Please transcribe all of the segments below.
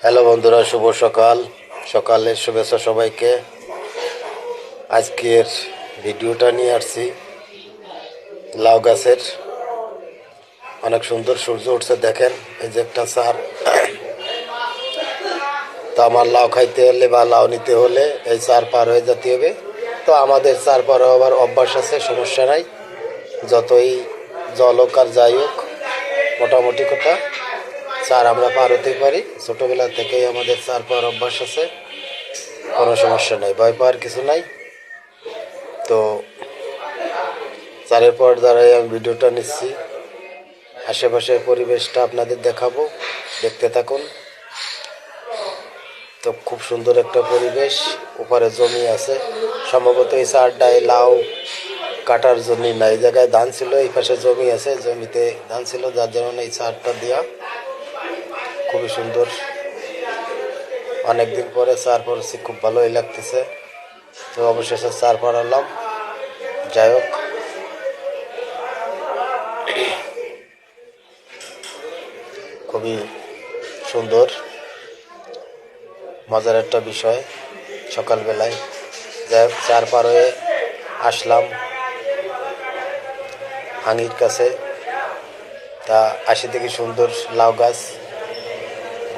Hello বন্ধুরা, শুভ সকাল। সকালের শুভেচ্ছা সবাইকে। আজকের ভিডিওটা নিয়ে আসছি লাউ গাছের। অনেক সুন্দর সূর্য উঠছে, দেখেন এই যে একটা সার। তো আমার লাউ খাইতে হলে বা লাউ নিতে হলে এই চার পার হয়ে যেতে হবে। তো আমাদের চার পার হওয়ার অভ্যাস আছে, সমস্যা নাই। যতই জল হোক আর যাই হোক, মোটামুটি কথা চার আমরা পার হতে পারি। ছোটোবেলা থেকেই আমাদের চার পাওয়ার অভ্যাস আছে, কোনো সমস্যা নাই, ভয় পাওয়ার কিছু নাই। তো চারের পর দ্বারাই আমি ভিডিওটা নিচ্ছি, আশেপাশের পরিবেশটা আপনাদের দেখাবো, দেখতে থাকুন। তো খুব সুন্দর একটা পরিবেশ, উপরে জমি আছে, সম্ভবত এই চারটায় লাউ কাটার জন্য না, এই জায়গায় ধান ছিল, এই পাশে জমি আছে, জমিতে ধান ছিল, যার জন্য এই চারটা দেওয়া। খুবই সুন্দর, অনেকদিন পরে চার পড়ছি, খুব ভালোই লাগতেছে। তো অবশেষে চার পড়ালাম, যাই হোক খুবই সুন্দর মজার একটা বিষয় সকালবেলায়। যাই হোক চার পার হয়ে আসলাম হাঙির কাছে। তা আসি থেকে সুন্দর লাউ গাছ,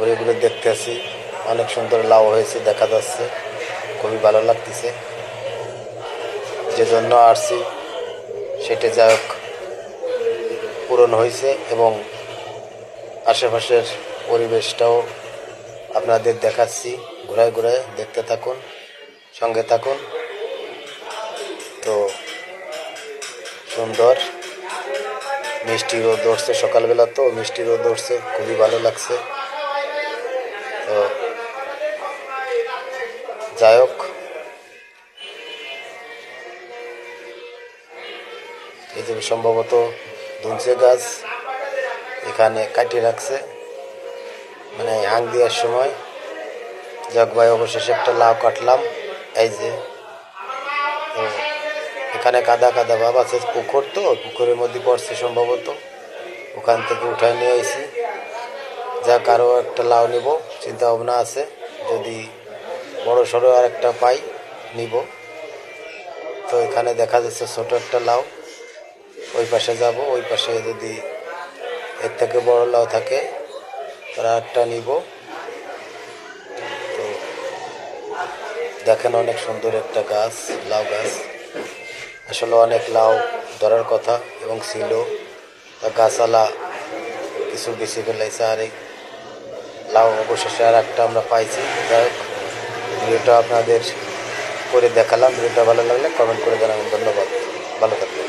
ঘুরে ঘুরে দেখতেছি, অনেক সুন্দর লাউ হয়েছে দেখা যাচ্ছে, খুবই ভালো লাগতেছে। যে জন্য আসছি সেটা যাই হোক পূরণ হয়েছে, এবং আশেপাশের পরিবেশটাও আপনাদের দেখাচ্ছি, ঘুরায় ঘুরায় দেখতে থাকুন, সঙ্গে থাকুন। তো সুন্দর মিষ্টি রোদ উঠছে, সকালবেলা তো মিষ্টি রোদ উঠছে, খুবই ভালো লাগছে। তো যাই হোক এই যে সম্ভবত ধুনচে গাছ এখানে কাটিয়ে রাখছে, মানে হাং দেওয়ার সময়। যাক ভাই, অবশেষে একটা লাউ কাটলাম, এই যে। তো এখানে কাদা কাদা ভাব আছে, পুকুর তো, পুকুরের মধ্যে পড়ছে সম্ভবত, ওখান থেকে উঠায় নিয়ে এসেছি। যাক আরও একটা লাউ নিব চিন্তা ভাবনা আছে, যদি বড় সড়ো আর একটা পাই নিব। তো এখানে দেখা যাচ্ছে ছোট একটা লাউ, ওই পাশে যাব, ওই পাশে যদি এর থেকে বড় লাউ থাকে তারা একটা নিব। তো দেখেন অনেক সুন্দর একটা গাছ, লাউ গাছ। আসলে অনেক লাউ ধরার কথা এবং ছিল, তা গাছালা কিছু বেশি ফেলাইছে, আর এই লাউ অবশেষে আর একটা আমরা পাইছি। যাই হোক ভিডিওটা আপনাদের করে দেখালাম। ভিডিওটা ভালো লাগলে কমেন্ট করে জানাবেন। ধন্যবাদ, ভালো থাকবেন।